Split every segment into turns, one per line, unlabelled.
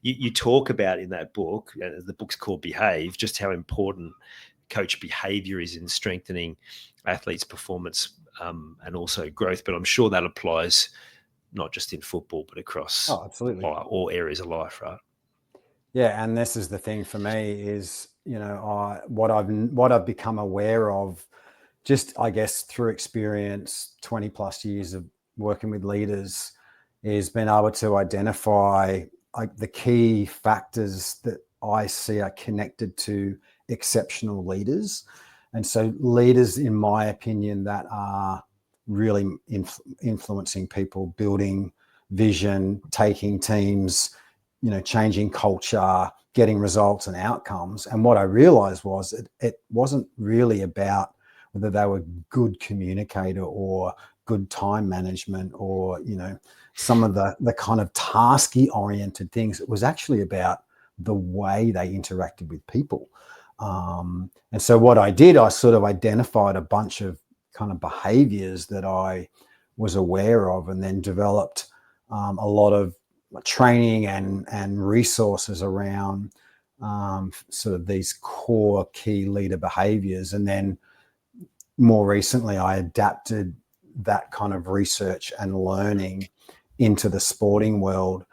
you talk about in that book, the book's called Behave, just how important coach behavior is in strengthening athletes' performance and also growth. But I'm sure that applies not just in football, but across
absolutely
all areas of life, right?
Yeah, and this is the thing for me is, what I've become aware of, just I guess through experience, 20 plus years of working with leaders, is being able to identify like the key factors that I see are connected to exceptional leaders. And so leaders, in my opinion, that are really influencing people, building vision, taking teams, changing culture, getting results and outcomes. And what I realized was it wasn't really about whether they were good communicator or good time management or, some of the kind of tasky oriented things. It was actually about the way they interacted with people. And so what I did, I sort of identified a bunch of kind of behaviors that I was aware of, and then developed a lot of training and resources around sort of these core key leader behaviors. And then more recently, I adapted that kind of research and learning into the sporting world,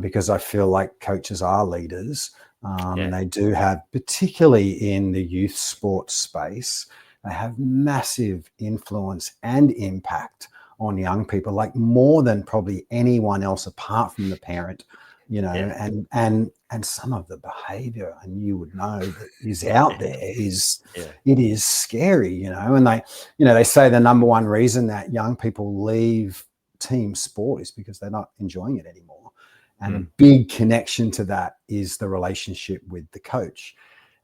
because I feel like coaches are leaders. And they do have, particularly in the youth sports space, they have massive influence and impact on young people, like more than probably anyone else apart from the parent, and some of the behavior, and you would know, that is out there it is scary, and they say the number one reason that young people leave team sport is because they're not enjoying it anymore. And a big connection to that is the relationship with the coach.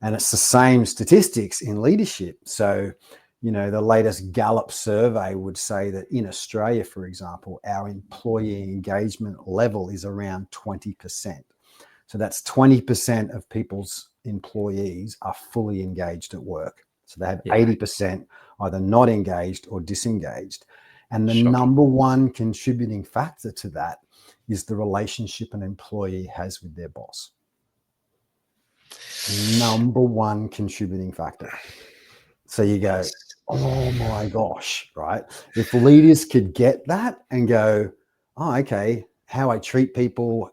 And it's the same statistics in leadership. So, the latest Gallup survey would say that in Australia, for example, our employee engagement level is around 20%. So that's 20% of people's employees are fully engaged at work. So they have 80% either not engaged or disengaged. And the number one contributing factor to that is the relationship an employee has with their boss. Number one contributing factor. So you go, oh my gosh, right? If leaders could get that and go, oh, okay, how I treat people,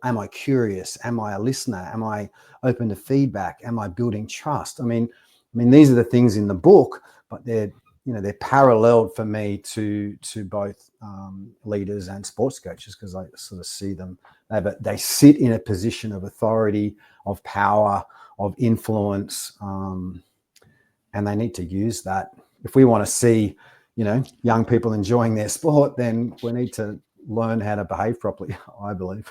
am I curious? Am I a listener? Am I open to feedback? Am I building trust? I mean, these are the things in the book, but they're paralleled for me to both leaders and sports coaches, because I sort of see them. They sit in a position of authority, of power, of influence, and they need to use that. If we want to see, young people enjoying their sport, then we need to learn how to behave properly, I believe.